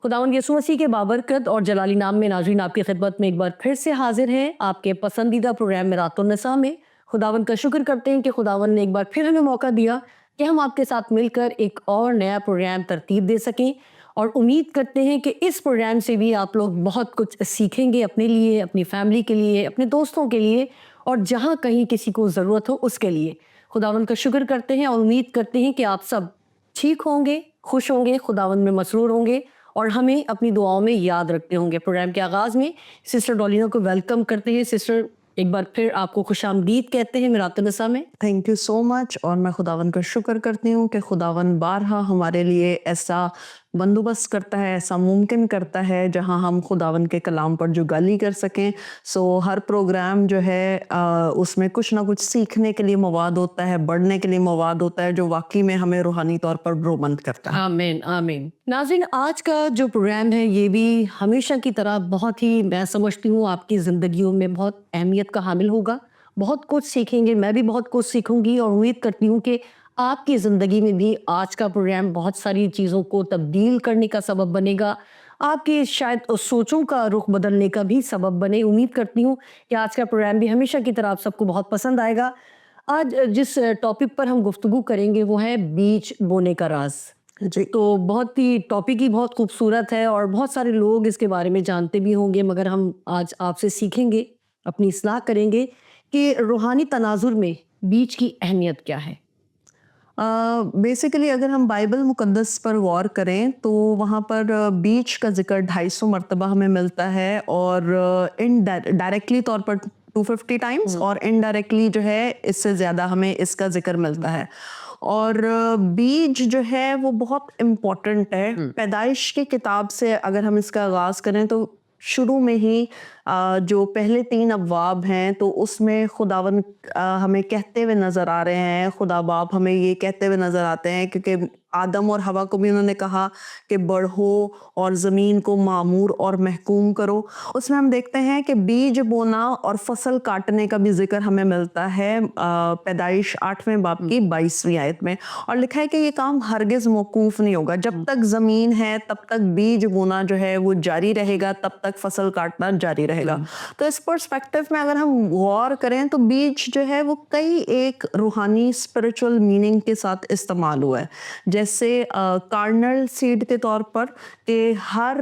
खुदावंद यीशु मसीह के बाबरकत और जलाली नाम में नाज़रीन आपकी खिदमत में एक बार फिर से हाजिर हैं आपके पसंदीदा प्रोग्राम मिरातुन निसा में। खुदावंद का शुक्र करते हैं कि खुदावंद ने एक बार फिर हमें मौका दिया कि हम आपके साथ मिलकर एक और नया प्रोग्राम तरतीब दे सकें, और उम्मीद करते हैं कि इस प्रोग्राम से भी आप लोग बहुत कुछ सीखेंगे अपने लिए, अपनी फैमिली के लिए, अपने दोस्तों के लिए, और जहाँ कहीं किसी को ज़रूरत हो उसके लिए। खुदावंद का शुक्र करते हैं और उम्मीद करते हैं कि आप सब ठीक होंगे, खुश होंगे, खुदावंद में मसरूर होंगे और हमें अपनी दुआओं में याद रखते होंगे। प्रोग्राम के आगाज़ में सिस्टर डॉलिना को वेलकम करते हैं। सिस्टर, एक बार फिर आपको खुशामदीद कहते हैं मिरातुन निसा में। Thank you so much. और मैं खुदावन का शुक्र करती हूँ कि खुदावन बारहा हमारे लिए ऐसा बंदोबस्त करता है, ऐसा मुमकिन करता है जहाँ हम खुदावन के कलाम पर जुगाली कर सकें। सो हर प्रोग्राम जो है उसमें कुछ ना कुछ सीखने के लिए मवाद होता है, बढ़ने के लिए मवाद होता है, जो वाकई में हमें रूहानी तौर पर ब्रोमंद करता है। आमीन आमीन। नाज़रीन, आज का जो प्रोग्राम है ये भी हमेशा की तरह बहुत ही, मैं समझती हूँ, आपकी ज़िंदगियों में बहुत अहमियत का हामिल होगा। बहुत कुछ सीखेंगे, मैं भी बहुत कुछ सीखूंगी, और उम्मीद करती हूँ कि आपकी ज़िंदगी में भी आज का प्रोग्राम बहुत सारी चीज़ों को तब्दील करने का सबब बनेगा। आपकी शायद सोचों का रुख बदलने का भी सबब बने। उम्मीद करती हूँ कि आज का प्रोग्राम भी हमेशा की तरह आप सबको बहुत पसंद आएगा। आज जिस टॉपिक पर हम गुफ्तगू करेंगे वो है बीज बोने का राज। जी। तो बहुत ही टॉपिक ही बहुत खूबसूरत है और बहुत सारे लोग इसके बारे में जानते भी होंगे, मगर हम आज आपसे सीखेंगे, अपनी इस्लाह करेंगे कि रूहानी तनाजुर में बीज की अहमियत क्या है। बेसिकली अगर हम बाइबल मुकद्दस पर गौर करें तो वहाँ पर बीच का जिक्र 250 मरतबा हमें मिलता है, और डायरेक्टली तौर पर 250 टाइम्स, और इनडायरेक्टली जो है इससे ज़्यादा हमें इसका जिक्र मिलता है। और बीज जो है वो बहुत इम्पोर्टेंट है। पैदाइश की किताब से अगर हम इसका आगाज़ करें तो शुरू में ही जो पहले 3 अबवाब हैं तो उसमें खुदावन हमें कहते हुए नज़र आ रहे हैं, खुदा बाप हमें ये कहते हुए नज़र आते हैं, क्योंकि आदम और हवा को भी उन्होंने कहा कि बढ़ो और ज़मीन को मामूर और महकूम करो। उसमें हम देखते हैं कि बीज बोना और फसल काटने का भी जिक्र हमें मिलता है पैदाइश 8वें बाब की 22वीं आयत में, और लिखा है कि ये काम हरगिज़ मौकूफ नहीं होगा। जब तक ज़मीन है तब तक बीज बोना जो है वो जारी रहेगा, तब तक फसल काटना जारी रहेगा। तो इस पर्सपेक्टिव में अगर हम गौर करें तो बीज जो है वो कई एक रूहानी स्पिरिचुअल मीनिंग के साथ इस्तेमाल हुआ है। जैसे कार्नल सीड के तौर पर कि हर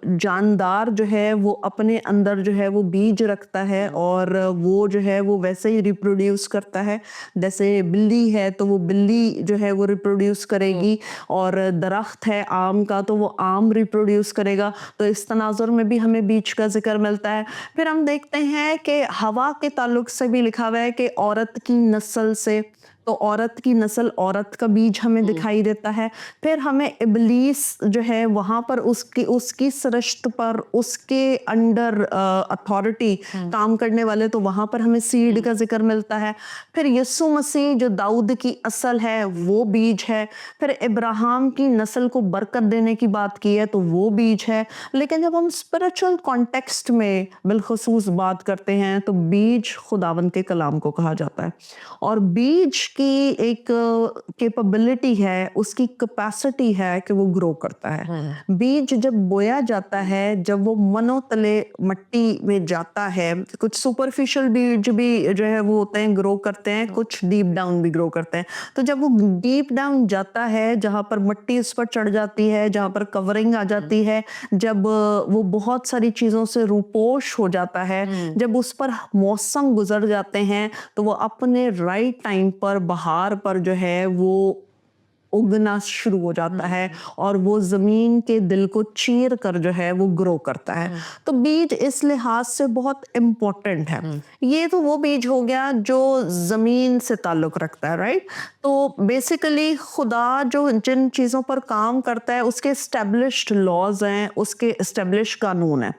जानदार जो है वो अपने अंदर जो है वो बीज रखता है, और वो जो है वो वैसे ही रिप्रोड्यूस करता है। जैसे बिल्ली है तो वो बिल्ली जो है वो रिप्रोड्यूस करेगी, और दरख्त है आम का तो वो आम रिप्रोड्यूस करेगा। तो इस तनाजुर में भी हमें बीज का जिक्र मिलता है। फिर हम देखते हैं कि हवा के ताल्लुक से भी लिखा हुआ है कि औरत की नस्ल से, तो औरत की नस्ल, औरत का बीज हमें दिखाई देता है। फिर हमें इब्लीस जो है वहाँ पर उसकी सृष्टि पर, उसके अंडर अथॉरिटी काम करने वाले, तो वहाँ पर हमें सीड का जिक्र मिलता है। फिर यीशु मसीह जो दाऊद की असल है वो बीज है। फिर इब्राहिम की नस्ल को बरकत देने की बात की है तो वो बीज है। लेकिन जब हम स्पिरिचुअल कॉन्टेक्स्ट में बिलखसूस बात करते हैं तो बीज खुदावन के कलाम को कहा जाता है, और बीज की एक कैपेबिलिटी है, उसकी कैपेसिटी है कि वो ग्रो करता है। बीज जब बोया जाता है, जब वो मनो तले मट्टी में जाता है, कुछ सुपरफिशियल बीज भी जो है वो होते हैं, ग्रो करते हैं, कुछ डीप डाउन भी ग्रो करते हैं। तो जब वो डीप डाउन जाता है, जहाँ पर मट्टी उस पर चढ़ जाती है, जहाँ पर कवरिंग आ जाती है, जब वो बहुत सारी चीज़ों से रूपोश हो जाता है, जब उस पर मौसम गुजर जाते हैं, तो वो अपने राइट टाइम पर, बहार पर जो है वो उगना शुरू हो जाता है, और वो ज़मीन के दिल को चीर कर जो है वो ग्रो करता है। तो बीज इस लिहाज से बहुत इम्पोर्टेंट है। ये तो वो बीज हो गया जो ज़मीन से ताल्लुक़ रखता है, राइट। तो बेसिकली खुदा जो जिन चीज़ों पर काम करता है उसके एस्टेब्लिश्ड लॉज हैं, उसके एस्टेब्लिश कानून हैं,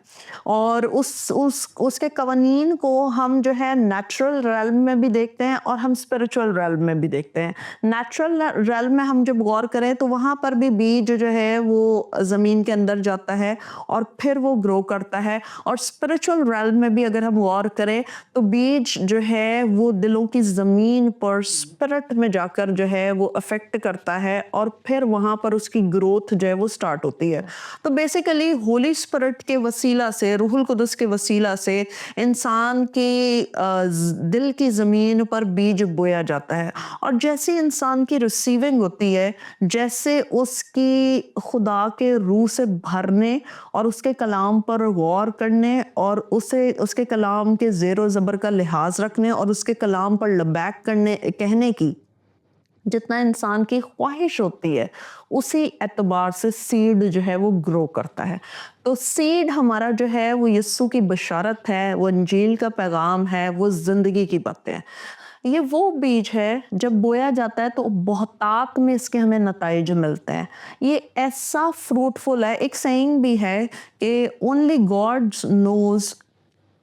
और उसके कवानीन को हम जो है नेचुरल रेल्म में भी देखते हैं और हम स्पिरिचुअल रेल्म में भी देखते हैं। नेचुरल रेल्म में हम जब गौर करें तो वहां पर भी बीज जो है वो जमीन के अंदर जाता है और फिर वो ग्रो करता है। और स्पिरिचुअल रेल्म में भी अगर हम गौर करें तो बीज जो है वो दिलों की जमीन पर स्पिरिट में जाकर जो है वो अफेक्ट करता है और फिर वहां पर उसकी ग्रोथ जो है वो स्टार्ट होती है। तो बेसिकली होली स्पिरिट के वसीला से, रूहुल कुदस के वसीला से इंसान के दिल की ज़मीन पर बीज बोया जाता है। और जैसे इंसान की रिसीविंग होती है, जैसे उसकी खुदा के रूह से भरने और उसके कलाम पर गौर करने और उसे उसके कलाम के ज़ेर ज़बर का लिहाज रखने और उसके कलाम पर लबैक करने कहने की जितना इंसान की ख्वाहिश होती है, उसी एतबार से सीड जो है वो ग्रो करता है। तो सीड हमारा जो है वो यीशु की बशारत है, वो इंजील का पैगाम है, वो ज़िंदगी की बातें हैं। ये वो बीज है जब बोया जाता है तो बहुतात में इसके हमें नताइज मिलते हैं। ये ऐसा फ्रूटफुल है। एक सेइंग भी है कि only God knows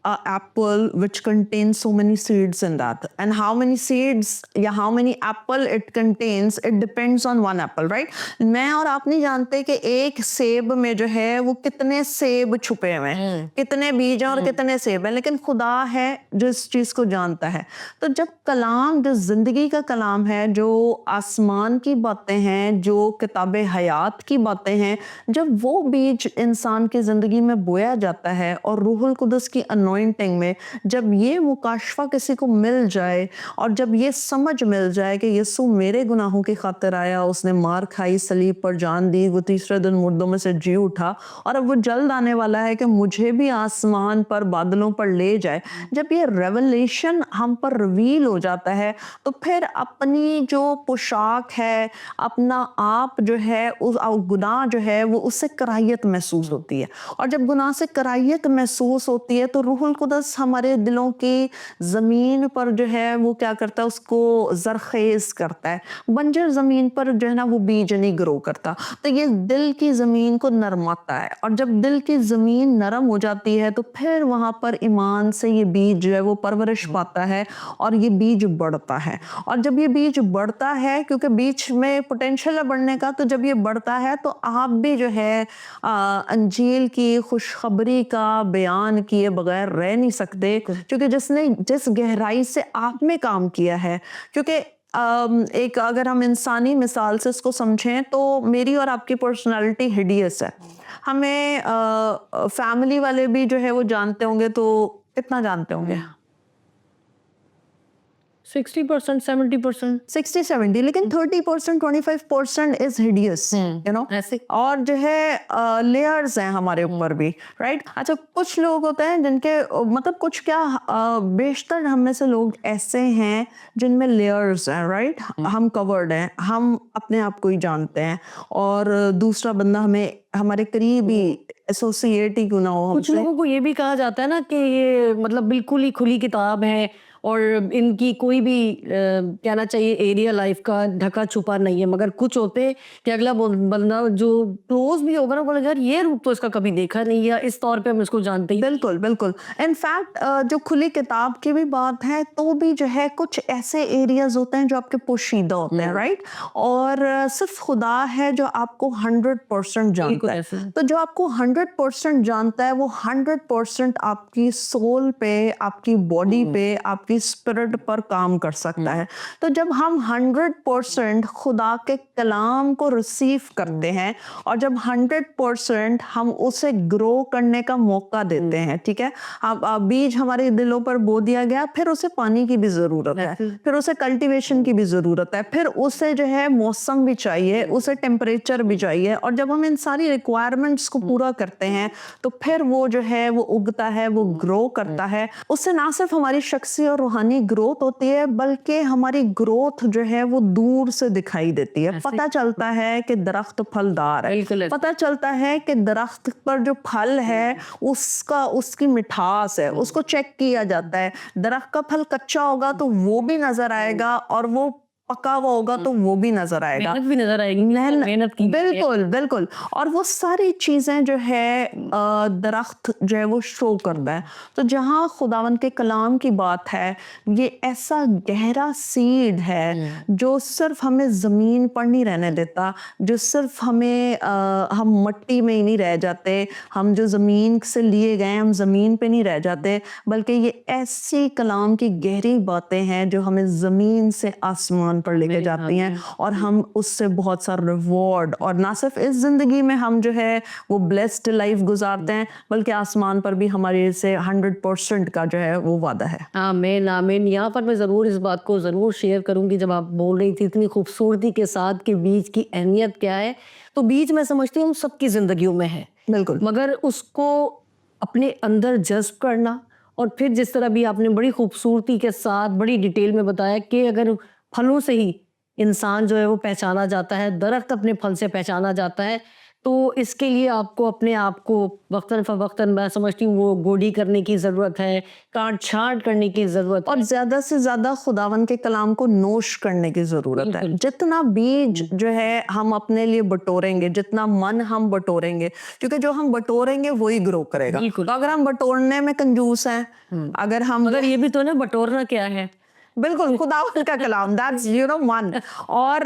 a apple which contains so many seeds in that, and how many seeds या how many apple it contains, it depends on one apple, right? मैं और आप नहीं जानते कि एक सेब में जो है वो कितने सेब छुपे हुए हैं, कितने बीज हैं और कितने सेब हैं, लेकिन खुदा है जो इस चीज को जानता है। तो जब कलाम, जो जिंदगी का कलाम है, जो आसमान की बातें हैं, जो किताब हयात की बातें हैं, जब वो बीज इंसान की जिंदगी में बोया जाता है और रूहुल कुदस की अनॉइंटिंग में जब ये मुकाशफा किसी को मिल जाए और जब ये समझ मिल जाए कि यीशु मेरे गुनाहों की खातिर आया, उसने मार खाई, सलीब पर जान दी, वो तीसरे दिन मुर्दों में से जी उठा और अब वो जल्द आने वाला है कि मुझे भी आसमान पर बादलों पर ले जाए, जब ये रेवलेशन हम पर रिवील हो जाता है तो फिर अपनी जो पोशाक है, अपना आप जो है, उस गुनाह जो है वो उससे कराहियत महसूस होती है। और जब गुनाह से कराहियत महसूस होती है तो रूहुल कुदस हमारे दिलों की ज़मीन पर जो है वो क्या करता है, उसको ज़रखेज़ करता है। बंजर ज़मीन पर जो है ना वो बीज नहीं ग्रो करता, तो ये दिल की ज़मीन को नरमाता है। और जब दिल की ज़मीन नरम हो जाती है तो फिर वहाँ पर ईमान से ये बीज जो है वो परवरिश पाता है और ये बीज बढ़ता है। और जब ये बीज बढ़ता है, क्योंकि बीज में पोटेंशियल है बढ़ने का, तो जब ये बढ़ता है तो आप भी जो है अंजील की खुशखबरी का बयान किए बगैर रह नहीं सकते, क्योंकि जिसने जिस गहराई से आप में काम किया है। क्योंकि एक अगर हम इंसानी मिसाल से इसको समझें तो मेरी और आपकी पर्सनालिटी हिडियस है। हमें फैमिली वाले भी जो है वो जानते होंगे, तो कितना जानते होंगे? 60%, 70%। 60-70, लेकिन 30%, 25% इज हिडियस, यू नो। ऐसे और जो है लेयर्स हैं हमारे ऊपर भी, राइट? अच्छा, कुछ लोग होते हैं जिनके मतलब कुछ क्या बेशतर हम में से लोग ऐसे हैं जिनमें लेयर्स हैं, राइट? हम कवर्ड हैं, हम अपने आप को ही जानते हैं और दूसरा बंदा हमें हमारे करीबी एसोसिएट ही क्यों ना हो कुछ हमसे। लोगों को ये भी कहा जाता है ना कि ये मतलब बिल्कुल ही खुली किताब है और इनकी कोई भी कहना चाहिए एरिया लाइफ का ढका छुपा नहीं है, मगर कुछ होते हैं कि अगला बंदा जो क्लोज भी होगा ना बोलेगा यार ये रूप तो इसका कभी देखा नहीं है, इस तौर पे हम इसको जानते ही नहीं। बिल्कुल बिल्कुल। इनफैक्ट जो खुली किताब की भी बात है तो भी जो है कुछ ऐसे एरियाज होते हैं जो आपके पोशीदा होते हैं, राइट? और सिर्फ खुदा है जो आपको 100% जानता बिल्कुल है। ऐसे। तो जो आपको 100% जानता है वो 100% आपकी सोल पे, आपकी बॉडी पे, आपकी स्पिरिट पर काम कर सकता है। तो जब हम 100% खुदा के कलाम को रिसीव करते हैं और जब 100% हम उसे ग्रो करने का मौका देते हैं, ठीक है? अब बीज हमारे दिलों पर बो दिया गया, फिर उसे पानी की भी जरूरत है, फिर उसे कल्टीवेशन की भी जरूरत है, फिर उसे जो है मौसम भी चाहिए, उसे टेम्परेचर भी चाहिए। और जब हम इन सारी रिक्वायरमेंट्स को पूरा करते हैं तो फिर वो जो है वो उगता है, वो ग्रो करता है। उससे ना सिर्फ हमारी शख्सी और रूहानी ग्रोथ होती है, बल्कि हमारी ग्रोथ जो है वो दूर से दिखाई देती है। पता चलता है कि दरख्त फलदार है, पता चलता है कि दरख्त पर जो फल है उसका उसकी मिठास है, उसको चेक किया जाता है। दरख्त का फल कच्चा होगा तो वो भी नजर आएगा और वो पका हुआ होगा तो वो भी नजर आएगा, मेहनत भी नजर आएगी, मेहनत की बिल्कुल बिल्कुल। और वो सारी चीजें जो है दरख्त जो है वो शो करता है। तो जहाँ खुदावन के कलाम की बात है, ये ऐसा गहरा सीड है जो सिर्फ हमें जमीन पर नहीं रहने देता, जो सिर्फ हमें हम मट्टी में ही नहीं रह जाते, हम जो जमीन से लिए गए हम जमीन पे नहीं रह जाते, बल्कि ये ऐसी कलाम की गहरी बातें हैं जो हमें जमीन से आसमान पर लेके जाती हैं, और हम उससे बहुत सारा रिवॉर्ड, और ना सिर्फ इस जिंदगी में हम जो है वो ब्लेस्ड लाइफ गुजारते हैं, बल्कि आसमान पर भी हमारे से 100% का जो है वो वादा है। आमीन आमीन। यहाँ पर मैं ज़रूर इस बात को ज़रूर शेयर करूँगी, जब आप बोल रही थी इतनी खूबसूरती के साथ कि बीज की अहमियत क्या है, तो बीज मैं समझती हूँ सबकी ज़िंदगियों में है, बिल्कुल, मगर उसको अपने अंदर जज्ब करना, और फिर जिस तरह भी आपने बड़ी खूबसूरती के साथ बड़ी डिटेल में बताया कि अगर फलों से ही इंसान जो है वो पहचाना जाता है, दरख्त अपने फल से पहचाना जाता है, तो इसके लिए आपको अपने आप को वक्तन फ़वक्तन मैं समझती हूँ वो गोडी करने की ज़रूरत है, काट छांट करने की ज़रूरत और ज्यादा से ज्यादा खुदावन के कलाम को नोश करने की जरूरत है। जितना बीज जो है हम अपने लिए बटोरेंगे, जितना मन हम बटोरेंगे, क्योंकि जो हम बटोरेंगे वही ग्रो करेगा। बिल्कुल। तो अगर हम बटोरने में कंजूस हैं, अगर हम, मगर ये भी तो ना बटोरना क्या है, बिल्कुल खुदावंद का कलाम, दैट्स मन। और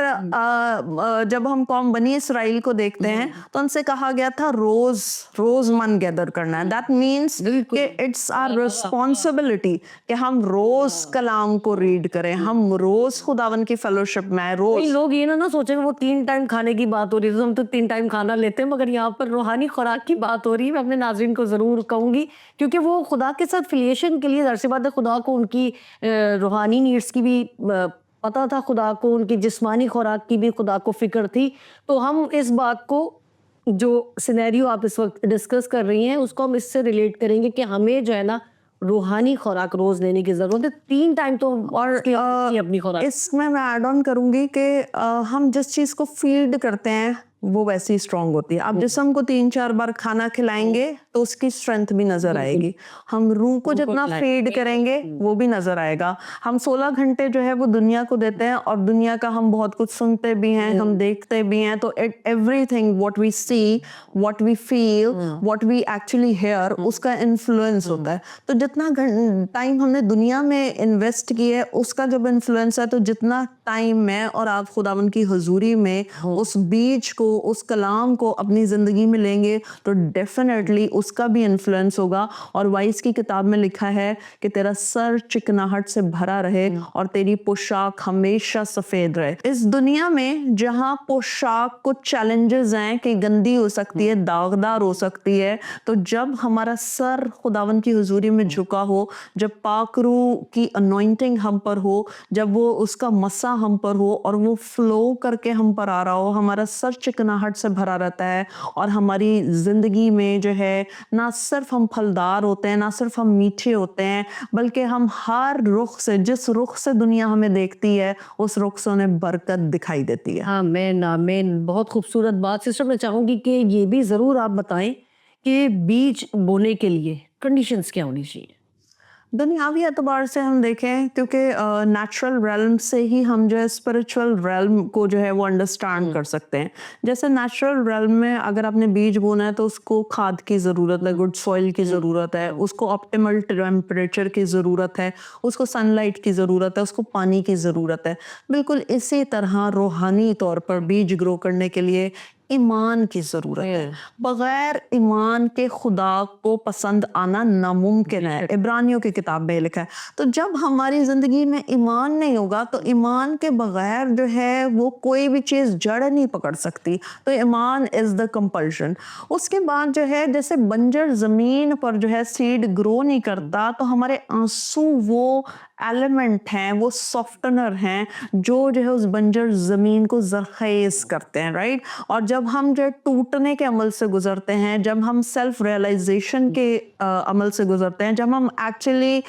जब हम कौम बनी इसराइल को देखते हैं तो उनसे कहा गया था रोज रोज मन गैदर करना है। दैट मीन्स कि इट्स आवर रिस्पॉन्सिबिलिटी कि हम रोज कलाम को रीड करें, हम रोज खुदावन की फेलोशिप में आए, रोज। कई लोग ये ना सोचे वो 3 टाइम खाने की बात हो रही है, तो हम तो 3 टाइम खाना लेते हैं, मगर यहाँ पर रूहानी खुराक की बात हो रही है। मैं अपने नाज़रीन को ज़रूर कहूँगी, क्योंकि वो खुदा के साथ फिलिएशन के लिए ज़ाहिर सी बात है, खुदा को उनकी रूहानी नीड्स की भी पता था, खुदा को उनकी जिस्मानी खुराक की भी खुदा को फिक्र थी। तो हम इस बात को, जो सिनेरियो आप इस वक्त डिस्कस कर रही हैं, उसको हम इससे रिलेट करेंगे कि हमें जो है ना रूहानी खुराक रोज लेने की जरूरत है, 3 टाइम तो। और अपनी खुराक इसमें मैं ऐड ऑन करूंगी कि हम जिस चीज को फीड करते हैं वो वैसे ही स्ट्रांग होती है। आप जिस्म को 3-4 बार खाना खिलाएंगे तो उसकी स्ट्रेंथ भी नजर आएगी। हम रूह को जितना फीड करेंगे वो भी नजर आएगा। हम 16 घंटे जो है वो दुनिया को देते हैं, और दुनिया का हम बहुत कुछ सुनते भी हैं, हम देखते भी हैं। तो everything what we see, what we feel, what we actually hear, उसका इन्फ्लुएंस होता है। तो जितना टाइम हमने दुनिया में इन्वेस्ट किया है उसका जब इन्फ्लुएंस है, तो जितना टाइम में और आप खुदावन की हुजूरी में उस बीज को, उस कलाम को अपनी जिंदगी में लेंगे, तो डेफिनेटली उसका भी इन्फ्लुएंस होगा। और वाइस की किताब में लिखा है कि तेरा सर चिकनाहट से भरा रहे और तेरी पोशाक हमेशा सफेद रहे। इस दुनिया में जहां पोशाक को चैलेंजेस हैं कि गंदी हो सकती है, दागदार हो सकती है, तो जब हमारा सर खुदावन की हुजूरी में झुका हो, जब पाक रूह की अनॉइंटिंग हम पर हो, जब वो उसका मसा हम पर हो और वो फ्लो करके हम पर आ रहा हो, हमारा सर चिकनाहट से भरा रहता है। और हमारी जिंदगी में जो है ना सिर्फ हम फलदार होते हैं, ना सिर्फ हम मीठे होते हैं, बल्कि हम हर रुख से, जिस रुख से दुनिया हमें देखती है, उस रुख से उन्हें बरकत दिखाई देती है। आमीन आमीन। बहुत खूबसूरत बात सिस्टर। मैं चाहूंगी कि ये भी जरूर आप बताएं कि बीज बोने के लिए कंडीशंस क्या होनी चाहिए। दुनियावी एतबार से हम देखें, क्योंकि नेचुरल रेल्म से ही हम जो है स्पिरिचुअल रेल्म को जो है वो अंडरस्टैंड कर सकते हैं। जैसे नेचुरल रेल्म में अगर आपने बीज बोना है तो उसको खाद की ज़रूरत है, गुड सॉइल की ज़रूरत है, उसको ऑप्टिमल टेम्परेचर की ज़रूरत है, उसको सनलाइट की ज़रूरत है, उसको पानी की ज़रूरत है। बिल्कुल इसी तरह रूहानी तौर पर बीज ग्रो करने के लिए ईमान की जरूरत है। बगैर ईमान के खुदा को पसंद आना नामुमकिन है, इब्रानियों की किताब में लिखा है। तो जब हमारी जिंदगी में ईमान नहीं होगा, तो ईमान के बगैर जो है वो कोई भी चीज जड़ नहीं पकड़ सकती। तो ईमान इज द कंपल्शन। उसके बाद जो है, जैसे बंजर जमीन पर जो है सीड ग्रो नहीं करता, तो हमारे आंसू वो एलिमेंट हैं, वो सॉफ्टनर हैं जो है उस बंजर जमीन को जरखेज करते हैं, राइट। और जब जब हम जो टूटने के अमल से गुजरते हैं, जब हम सेल्फ रियलाइजेशन के अमल से गुजरते हैं, जब हम एक्चुअली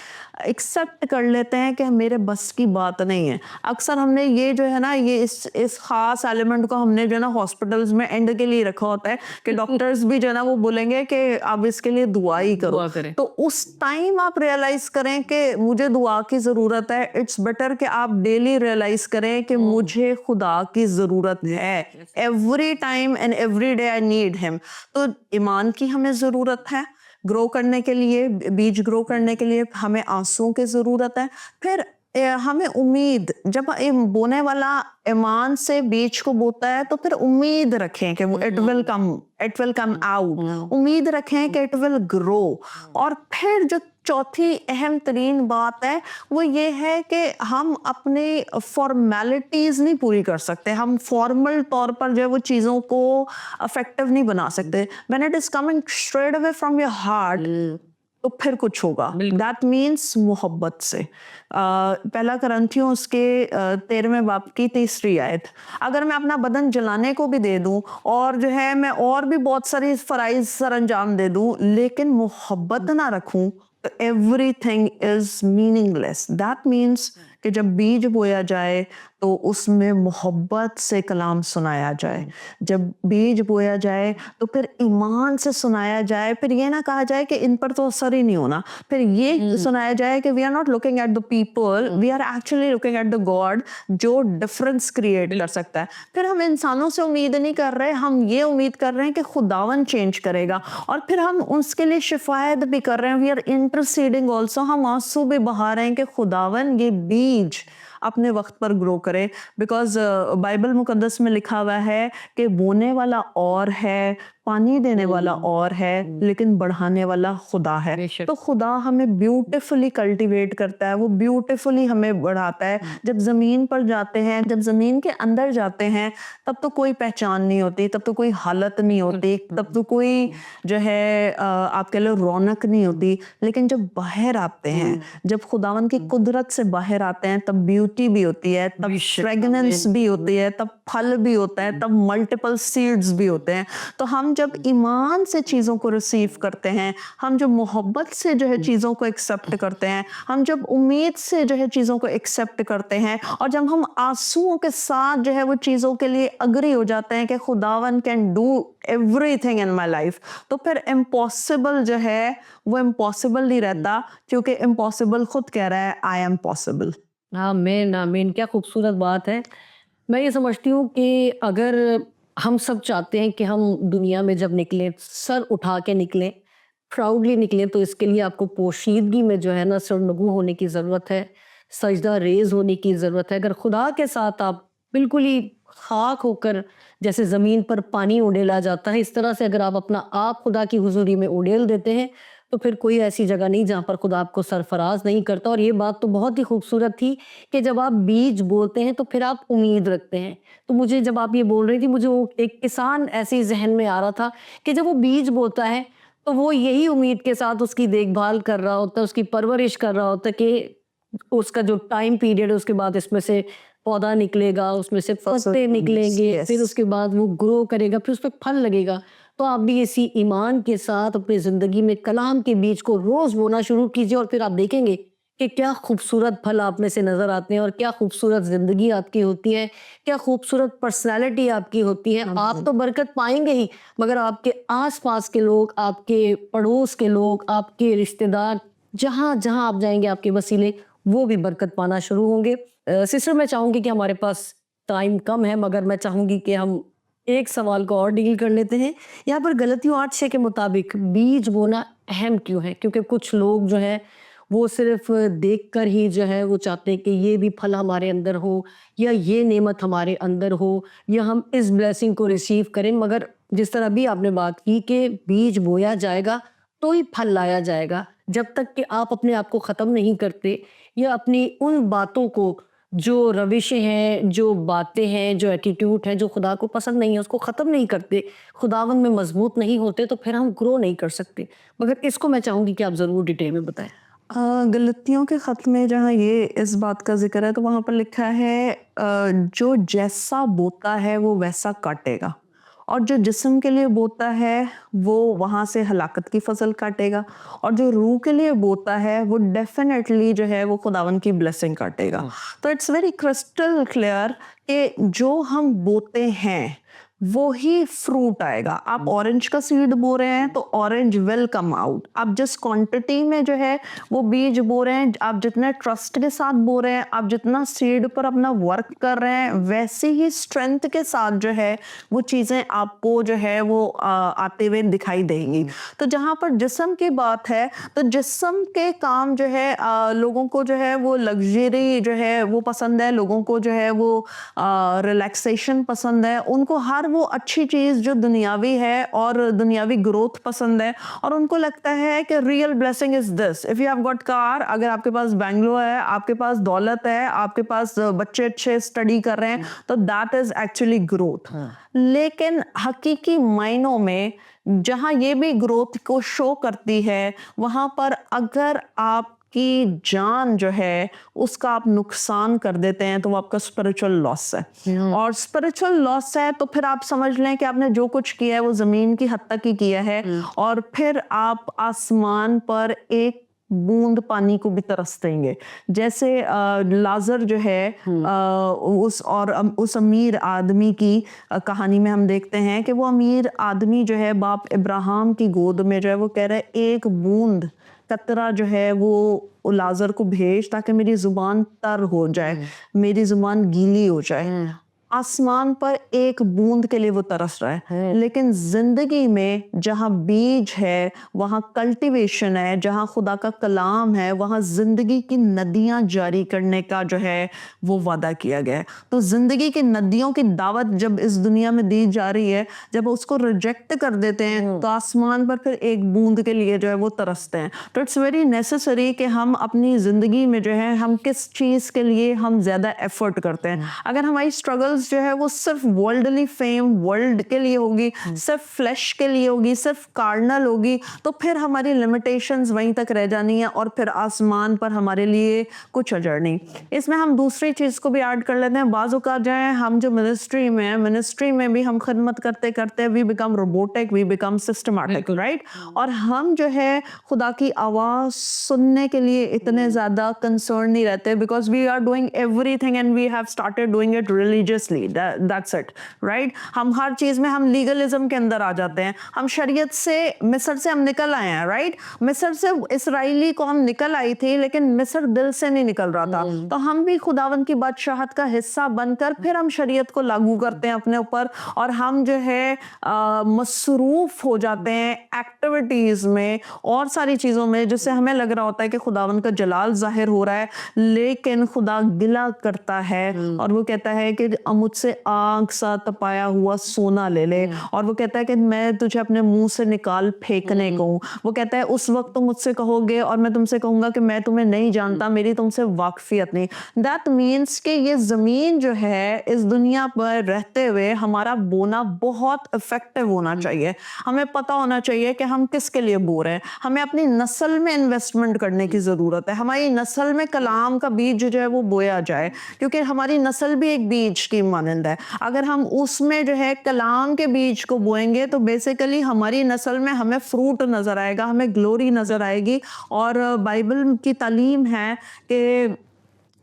एक्सेप्ट कर लेते हैं कि मेरे बस की बात नहीं है। अक्सर हमने ये जो है ना, ये इस खास एलिमेंट को हमने जो है ना हॉस्पिटल्स में एंड के लिए रखा होता है कि डॉक्टर्स भी जो है ना वो बोलेंगे कि आप इसके लिए दुआ ही करो। दुआ करें। तो उस टाइम आप रियलाइज करें कि मुझे दुआ की ज़रूरत है। इट्स बेटर कि आप डेली रियलाइज करें कि मुझे खुदा की ज़रूरत है। Every time and every day I need him. तो ईमान की हमें ज़रूरत है ग्रो करने के लिए, बीज ग्रो करने के लिए हमें आंसुओं की ज़रूरत है। फिर हमें उम्मीद, जब बोने वाला ईमान से बीज को बोता है तो फिर उम्मीद रखें कि वो इट विल कम आउट। उम्मीद रखें कि इट विल ग्रो। और फिर जो चौथी अहम तरीन बात है वो ये है कि हम अपने फॉर्मेलिटीज नहीं पूरी कर सकते। हम फॉर्मल तौर पर जो है वो चीज़ों को अफेक्टिव नहीं बना सकते। When it is coming straight away from your heart तो फिर कुछ होगा। दैट मीन्स मोहब्बत से। पहला करंथियों उसके 13वें बाब की 3री आयत, अगर मैं अपना बदन जलाने को भी दे दूं और जो है मैं और भी बहुत सारी फराइज सर अंजाम दे दूं, लेकिन मोहब्बत ना रखूं तो everything is meaningless. That means कि जब बीज बोया जाए तो उसमें मोहब्बत से कलाम सुनाया जाए। जब बीज बोया जाए तो फिर ईमान से सुनाया जाए। फिर ये ना कहा जाए कि इन पर तो असर ही नहीं होना। फिर ये सुनाया जाए कि we are not looking at the people, we are actually looking at the God जो डिफरेंस क्रिएट कर सकता है। फिर हम इंसानों से उम्मीद नहीं कर रहे, हम ये उम्मीद कर रहे हैं कि खुदावन चेंज करेगा। और फिर हम उसके लिए शिफायत भी कर रहे हैं। वी आर इंटरसीडिंग ऑल्सो, हम आंसू भी बहा रहे हैं कि खुदावन ये बीज अपने वक्त पर ग्रो करे। बिकॉज बाइबल मुकद्दस में लिखा हुआ है कि बोने वाला और है, पानी देने वाला और है, लेकिन बढ़ाने वाला खुदा है। तो खुदा हमें ब्यूटीफुली कल्टीवेट करता है, वो ब्यूटीफुली हमें बढ़ाता है। जब जमीन पर जाते हैं, जब जमीन के अंदर जाते हैं, तब तो कोई पहचान नहीं होती, तब तो कोई हालत नहीं होती, तब तो कोई जो है आपके लिए रौनक नहीं होती। लेकिन जब बाहर आते हैं, जब खुदावन की कुदरत से बाहर आते हैं, तब ब्यूटी भी होती है, तब फ्रेगनेंस भी होती है, तब फल भी होता है, तब मल्टीपल सीड्स भी होते हैं। तो हम जब ईमान से चीज़ों को रिसीव करते हैं, हम जब मोहब्बत से जो है चीज़ों को एक्सेप्ट करते हैं, हम जब उम्मीद से जो है चीज़ों को एक्सेप्ट करते हैं, और जब हम आंसुओं के साथ जो है वो चीज़ों के लिए अग्री हो जाते हैं कि खुदावन can do everything in my life, तो फिर इम्पॉसिबल जो है वो इम्पॉसिबल नहीं रहता, क्योंकि इम्पॉसिबल खुद कह रहा है आई एम पॉसिबल। आमीन आमीन, क्या खूबसूरत बात है। मैं ये समझती हूँ कि अगर हम सब चाहते हैं कि हम दुनिया में जब निकलें सर उठा के निकलें, प्राउडली निकलें, तो इसके लिए आपको पोशीदगी में जो है ना सरनगू होने की ज़रूरत है, सजदा रेज होने की ज़रूरत है। अगर खुदा के साथ आप बिल्कुल ही खाक होकर, जैसे ज़मीन पर पानी उड़ेला जाता है, इस तरह से अगर आप अपना आप खुदा की हुजूरी में उड़ेल देते हैं, तो फिर कोई ऐसी जगह नहीं जहाँ पर खुदा आपको सरफराज नहीं करता। और ये बात तो बहुत ही खूबसूरत थी कि जब आप बीज बोलते हैं तो फिर आप उम्मीद रखते हैं। तो मुझे जब आप ये बोल रही थी, मुझे वो एक किसान ऐसे ही जहन में आ रहा था कि जब वो बीज बोता है तो वो यही उम्मीद के साथ उसकी देखभाल कर रहा होता है, उसकी परवरिश कर रहा होता है कि उसका जो टाइम पीरियड है उसके बाद इसमें से पौधा निकलेगा, उसमें से पत्ते निकलेंगे, फिर उसके बाद वो ग्रो करेगा, फिर उस पर फल लगेगा। तो आप भी इसी ईमान के साथ अपनी ज़िंदगी में कलाम के बीज को रोज़ बोना शुरू कीजिए, और फिर आप देखेंगे कि क्या खूबसूरत फल आप में से नज़र आते हैं, और क्या खूबसूरत ज़िंदगी आपकी होती है, क्या खूबसूरत पर्सनैलिटी आपकी होती है। आप तो बरकत पाएंगे ही, मगर आपके आस-पास के लोग, आपके पड़ोस के लोग, आपके रिश्तेदार, जहाँ जहाँ आप जाएंगे आपके वसीले वो भी बरकत पाना शुरू होंगे। सिस्टर, मैं चाहूँगी कि हमारे पास टाइम कम है, मगर मैं चाहूँगी कि हम एक सवाल को और डील कर लेते हैं। यहाँ पर गलतियों 8:6 के मुताबिक बीज बोना अहम क्यों है? क्योंकि कुछ लोग जो हैं वो सिर्फ देखकर ही जो है वो चाहते हैं कि ये भी फल हमारे अंदर हो, या ये नेमत हमारे अंदर हो, या हम इस ब्लेसिंग को रिसीव करें। मगर जिस तरह अभी आपने बात की कि बीज बोया जाएगा तो ही फल लाया जाएगा। जब तक कि आप अपने आप को ख़त्म नहीं करते, या अपनी उन बातों को, जो रविशें हैं, जो बातें हैं, जो एटीट्यूड है, जो खुदा को पसंद नहीं है, उसको ख़त्म नहीं करते, खुदावन में मजबूत नहीं होते, तो फिर हम ग्रो नहीं कर सकते। मगर इसको मैं चाहूँगी कि आप ज़रूर डिटेल में बताएं। गलतियों के ख़त में जहाँ ये इस बात का जिक्र है तो वहाँ पर लिखा है जो जैसा बोता है वो वैसा काटेगा, और जो जिस्म के लिए बोता है वो वहाँ से हलाकत की फसल काटेगा, और जो रूह के लिए बोता है वो डेफिनेटली जो है वो खुदावन की ब्लेसिंग काटेगा। तो इट्स वेरी क्रिस्टल क्लियर कि जो हम बोते हैं वो ही फ्रूट आएगा। आप ऑरेंज का सीड बो रहे हैं तो ऑरेंज विल कम आउट। आप जिस क्वांटिटी में जो है वो बीज बो रहे हैं, आप जितने ट्रस्ट के साथ बो रहे हैं, आप जितना सीड पर अपना वर्क कर रहे हैं, वैसे ही स्ट्रेंथ के साथ जो है वो चीज़ें आपको जो है वो आते हुए दिखाई देंगी। तो जहाँ पर जिस्म की बात है तो जिस्म के काम जो है लोगों को जो है वो लग्जरी जो है वो पसंद है, लोगों को जो है वो रिलैक्सेशन पसंद है, उनको हर वो अच्छी चीज़ जो दुनियावी है और दुनियावी ग्रोथ पसंद है, और उनको लगता है कि real blessing is this. If you have got car, अगर आपके पास बैंगलो है, आपके पास दौलत है, आपके पास बच्चे अच्छे स्टडी कर रहे हैं, तो दैट इज एक्चुअली ग्रोथ। लेकिन हकीकी मायनों में जहाँ ये भी ग्रोथ को शो करती है, वहाँ पर अगर आप की जान जो है उसका आप नुकसान कर देते हैं तो वो आपका स्पिरिचुअल लॉस है। और स्पिरिचुअल लॉस है तो फिर आप समझ लें कि आपने जो कुछ किया है वो जमीन की हद तक ही किया है, और फिर आप आसमान पर एक बूंद पानी को भी तरस देंगे। जैसे लाजर जो है उस अमीर आदमी की कहानी में हम देखते हैं कि वो अमीर आदमी जो है बाप इब्राहिम की गोद में जो है वो कह रहा है एक बूंद कतरा जो है वो लाजर को भेज ताकि मेरी जुबान तर हो जाए, मेरी जुबान गीली हो जाए। आसमान पर एक बूंद के लिए वो तरस रहा है, लेकिन जिंदगी में जहाँ बीज है वहाँ कल्टीवेशन है, जहाँ खुदा का कलाम है वहाँ जिंदगी की नदियाँ जारी करने का जो है वो वादा किया गया है। तो जिंदगी की नदियों की दावत जब इस दुनिया में दी जा रही है, जब उसको रिजेक्ट कर देते हैं तो आसमान पर फिर एक बूंद के लिए जो है वो तरसते हैं। तो इट्स वेरी नेसेसरी कि हम अपनी जिंदगी में जो है हम किस चीज़ के लिए हम ज़्यादा एफर्ट करते हैं। अगर हमारी स्ट्रगल जो है वो सिर्फ वर्ल्डली फेम वर्ल्ड के लिए होगी, सिर्फ फ्लैश के लिए होगी, सिर्फ कार्नल होगी, तो फिर हमारी लिमिटेशंस वहीं तक रह जानी है और फिर आसमान पर हमारे लिए कुछ अजर नहीं। इसमें हम दूसरी चीज को भी ऐड कर लेते हैं। बाज़ औक़ात जो है हम जो मिनिस्ट्री में है, मिनिस्ट्री में भी हम खिदमत करते करते we become robotic, we become systematic, right. और हम जो है खुदा की आवाज सुनने के लिए इतने ज्यादा कंसर्न नहीं रहते, because we are doing everything and we have started doing it religiously, that's it, right. हम हर चीज में हम लीगलिज्म के अंदर आ जाते हैं। हम शरीयत से, मिस्र से हम निकल आए हैं, राइट। मिस्र से इसराइली कौम निकल आई थी, लेकिन मिस्र दिल से नहीं निकल रहा था। तो हम भी खुदावन की बादशाहत का हिस्सा बनकर फिर हम शरीयत को लागू करते हैं अपने ऊपर, और हम जो है मसरूफ हो जाते हैं एक्टिविटीज में और सारी चीजों में, जिससे हमें लग रहा होता है कि खुदावन का जलाल जाहिर हो रहा है, लेकिन खुदा गिला करता है और वो कहता है कि मुझसे आग सा तपाया हुआ सोना ले ले, और वो कहता है कि मैं तुझे अपने मुंह से निकाल फेंकने को हूं। वो कहता है उस वक्त तुम मुझसे कहोगे और मैं तुमसे कहूंगा कि मैं तुम्हें नहीं जानता, मेरी तुमसे वाकफियत नहीं। दैट मीन्स कि ये जमीन जो है इस दुनिया पर रहते हुए हमारा बोना बहुत इफेक्टिव होना चाहिए। हमें पता होना चाहिए कि हम किसके लिए बो रहे हैं। हमें अपनी नस्ल में इन्वेस्टमेंट करने की जरूरत है। हमारी नस्ल में कलाम का बीज जो है वो बोया जाए, क्योंकि हमारी नस्ल भी एक बीज की मानंद है। अगर हम उसमें जो है कलाम के बीज को बोएंगे तो बेसिकली हमारी नस्ल में हमें फ्रूट नजर आएगा, हमें ग्लोरी नजर आएगी। और बाइबल की तालीम है कि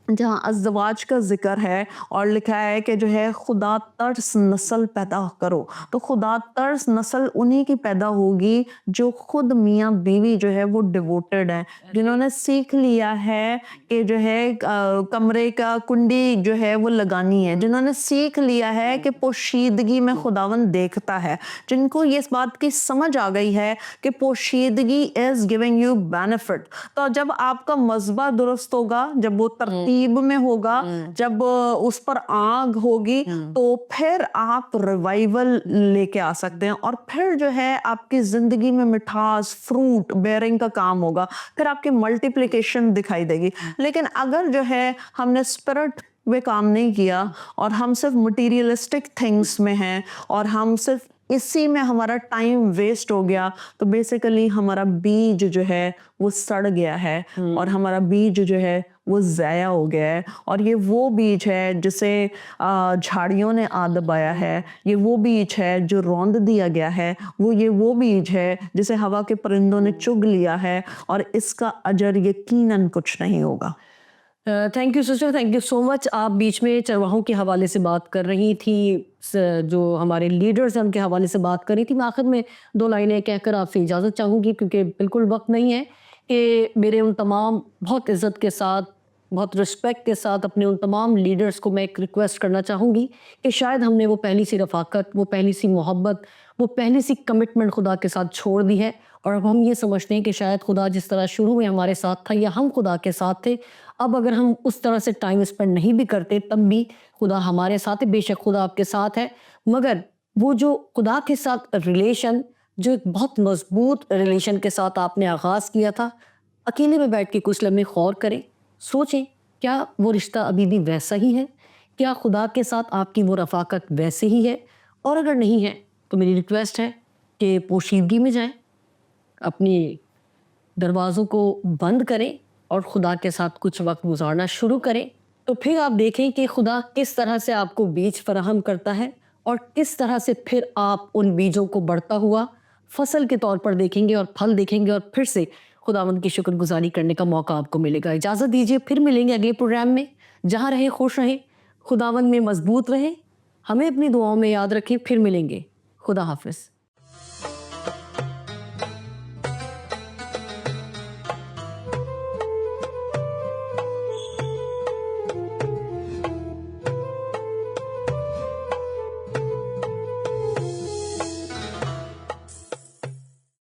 जहाँ अज़वाज का जिक्र है और लिखा है कि जो है खुदा तर्स नस्ल पैदा करो, तो खुदा तर्स नस्ल उन्हीं की पैदा होगी जो खुद मियाँ बीवी जो है वो डिवोटेड है, जिन्होंने सीख लिया है कि जो है कमरे का कुंडी जो है वो लगानी है, जिन्होंने सीख लिया है कि पोशीदगी में खुदावन देखता है, जिनको ये इस बात की समझ आ गई है कि पोशीदगी इज गिविंग यू बेनिफिट। तो जब आपका मज़बा दुरुस्त होगा, जब वो तरतीब में होगा, जब उस पर आग होगी, तो फिर आप रिवाइवल लेके आ सकते हैं, और फिर जो है आपकी जिंदगी में मिठास, फ्रूट बेयरिंग का काम होगा, फिर आपकी मल्टीप्लिकेशन दिखाई देगी। लेकिन अगर जो है हमने स्पिरिट वे काम नहीं किया और हम सिर्फ मटीरियलिस्टिक थिंग्स में हैं और हम सिर्फ इसी में हमारा टाइम वेस्ट हो गया, तो बेसिकली हमारा बीज जो है वो सड़ गया है और हमारा बीज जो है वो ज़ाया हो गया है। और ये वो बीज है जिसे झाड़ियों ने आ दबाया है, ये वो बीज है जो रौंद दिया गया है, ये वो बीज है जिसे हवा के परिंदों ने चुग लिया है, और इसका अजर यकीनन कुछ नहीं होगा। Thank you sister, thank you so much. आप बीच में चरवाहों के हवाले से बात कर रही थी, जो हमारे लीडर्स हैं उनके हवाले से बात कर रही थी। मैं आखिर में 2 लाइनें कहकर आपसे इजाज़त चाहूँगी, क्योंकि बिल्कुल वक्त नहीं है, कि मेरे उन तमाम बहुत इज़्ज़त के साथ, बहुत रिस्पेक्ट के साथ अपने उन तमाम लीडर्स को मैं एक रिक्वेस्ट करना चाहूँगी कि शायद हमने वो पहली सी रफ़ाकत, वो पहली सी मोहब्बत, वो पहली सी कमिटमेंट खुदा के साथ छोड़ दी है, और अब हम ये समझते हैं कि शायद खुदा जिस तरह शुरू में हमारे साथ था, या हम खुदा के साथ थे, अब अगर हम उस तरह से टाइम स्पेंड नहीं भी करते तब भी खुदा हमारे साथ है। बेशक खुदा आपके साथ है, मगर वो जो खुदा के साथ रिलेशन, जो एक बहुत मजबूत रिलेशन के साथ आपने आगाज़ किया था, अकेले में बैठ के कुछ लम्हे गौर करें, सोचें, क्या वो रिश्ता अभी भी वैसा ही है? क्या खुदा के साथ आपकी वो रफ़ाकत वैसे ही है? और अगर नहीं है तो मेरी रिक्वेस्ट है कि पोशीदगी में जाएं, अपनी दरवाज़ों को बंद करें और खुदा के साथ कुछ वक्त गुजारना शुरू करें। तो फिर आप देखें कि खुदा किस तरह से आपको बीज फराहम करता है, और किस तरह से फिर आप उन बीजों को बढ़ता हुआ फसल के तौर पर देखेंगे और फल देखेंगे, और फिर से खुदावंद की शुक्रगुजारी करने का मौका आपको मिलेगा। इजाज़त दीजिए, फिर मिलेंगे अगले प्रोग्राम में। जहाँ रहें खुश रहें, खुदावंद में मजबूत रहें, हमें अपनी दुआओं में याद रखें। फिर मिलेंगे। खुदा हाफिज़।